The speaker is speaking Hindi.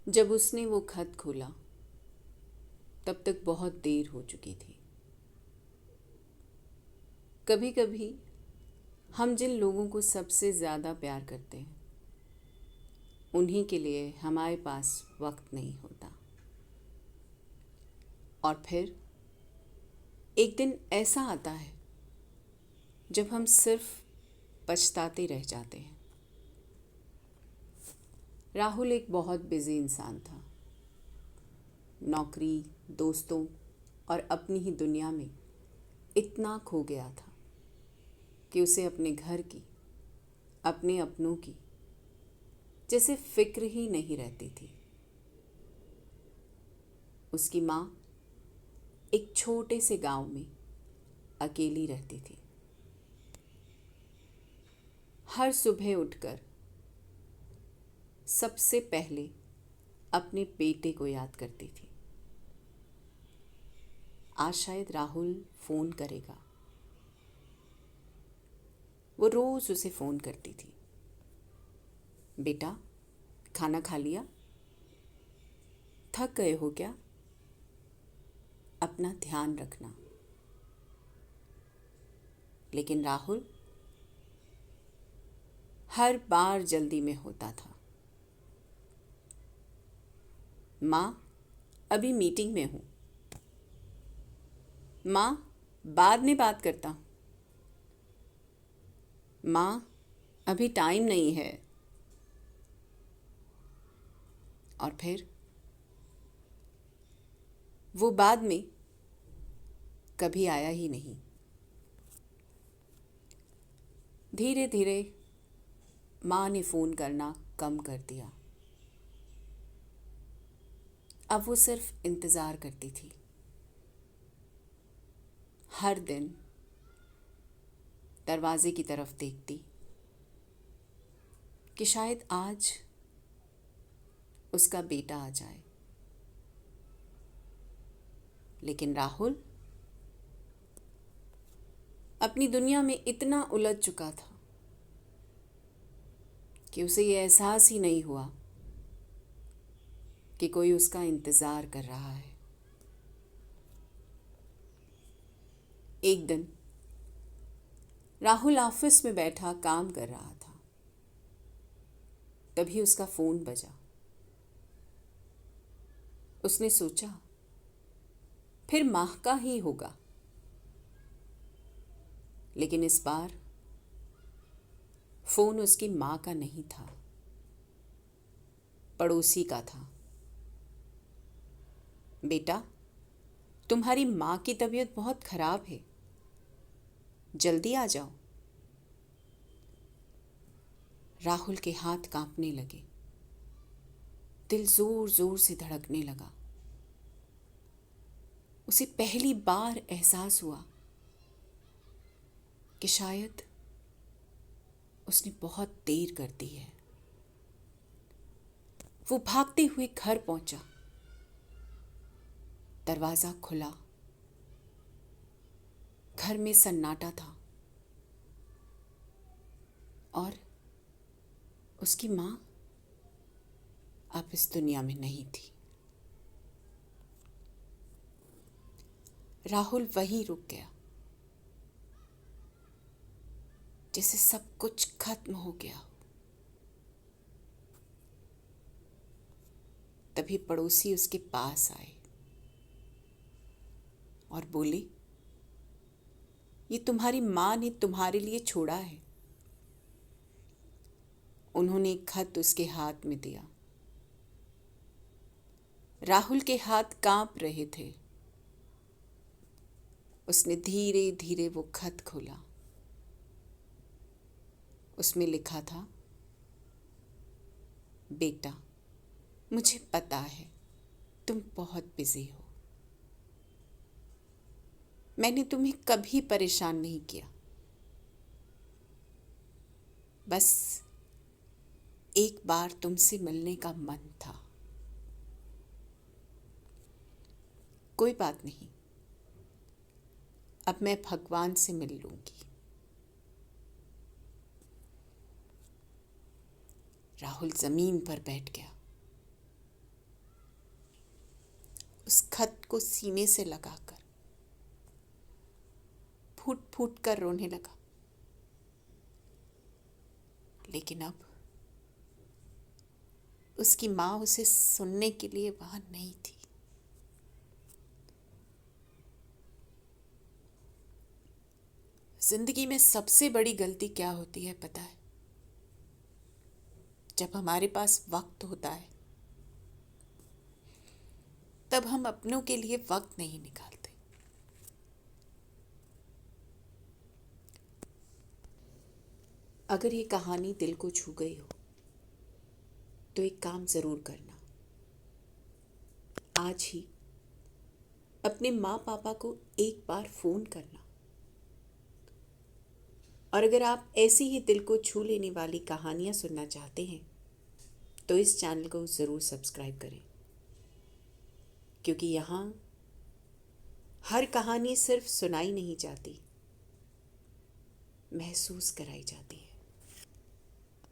जब उसने वो खत खोला तब तक बहुत देर हो चुकी थी। कभी कभी हम जिन लोगों को सबसे ज़्यादा प्यार करते हैं उन्हीं के लिए हमारे पास वक्त नहीं होता। और फिर एक दिन ऐसा आता है जब हम सिर्फ पछताते रह जाते हैं। राहुल एक बहुत बिजी इंसान था। नौकरी, दोस्तों और अपनी ही दुनिया में इतना खो गया था कि उसे अपने घर की, अपने अपनों की जैसे फिक्र ही नहीं रहती थी। उसकी माँ एक छोटे से गांव में अकेली रहती थी। हर सुबह उठकर सबसे पहले अपने बेटे को याद करती थी। आज शायद राहुल फ़ोन करेगा। वो रोज़ उसे फ़ोन करती थी। बेटा, खाना खा लिया? थक गए हो क्या? अपना ध्यान रखना। लेकिन राहुल हर बार जल्दी में होता था। माँ, अभी मीटिंग में हूँ। माँ, बाद में बात करता हूँ। माँ, अभी टाइम नहीं है। और फिर वो बाद में कभी आया ही नहीं। धीरे धीरे माँ ने फ़ोन करना कम कर दिया। अब वो सिर्फ इंतज़ार करती थी। हर दिन दरवाजे की तरफ देखती कि शायद आज उसका बेटा आ जाए। लेकिन राहुल अपनी दुनिया में इतना उलझ चुका था कि उसे ये एहसास ही नहीं हुआ कि कोई उसका इंतज़ार कर रहा है। एक दिन राहुल ऑफिस में बैठा काम कर रहा था। तभी उसका फ़ोन बजा। उसने सोचा फिर माह का ही होगा। लेकिन इस बार फ़ोन उसकी माँ का नहीं था, पड़ोसी का था। बेटा, तुम्हारी माँ की तबीयत बहुत ख़राब है, जल्दी आ जाओ। राहुल के हाथ कांपने लगे। दिल ज़ोर ज़ोर से धड़कने लगा। उसे पहली बार एहसास हुआ कि शायद उसने बहुत देर कर दी है। वो भागते हुए घर पहुंचा। दरवाज़ा खुला। घर में सन्नाटा था और उसकी माँ अब इस दुनिया में नहीं थी। राहुल वहीं रुक गया, जैसे सब कुछ खत्म हो गया। तभी पड़ोसी उसके पास आए और बोले, ये तुम्हारी माँ ने तुम्हारे लिए छोड़ा है। उन्होंने एक खत उसके हाथ में दिया। राहुल के हाथ कांप रहे थे। उसने धीरे धीरे वो खत खोला। उसमें लिखा था, बेटा, मुझे पता है तुम बहुत बिजी हो। मैंने तुम्हें कभी परेशान नहीं किया। बस एक बार तुमसे मिलने का मन था। कोई बात नहीं, अब मैं भगवान से मिल लूंगी। राहुल जमीन पर बैठ गया। उस खत को सीने से लगाकर फूट फूट कर रोने लगा। लेकिन अब उसकी माँ उसे सुनने के लिए वहां नहीं थी। जिंदगी में सबसे बड़ी गलती क्या होती है पता है? जब हमारे पास वक्त होता है तब हम अपनों के लिए वक्त नहीं निकालते। अगर ये कहानी दिल को छू गई हो तो एक काम ज़रूर करना, आज ही अपने माँ पापा को एक बार फ़ोन करना। और अगर आप ऐसी ही दिल को छू लेने वाली कहानियाँ सुनना चाहते हैं तो इस चैनल को ज़रूर सब्सक्राइब करें, क्योंकि यहाँ हर कहानी सिर्फ सुनाई नहीं जाती, महसूस कराई जाती है।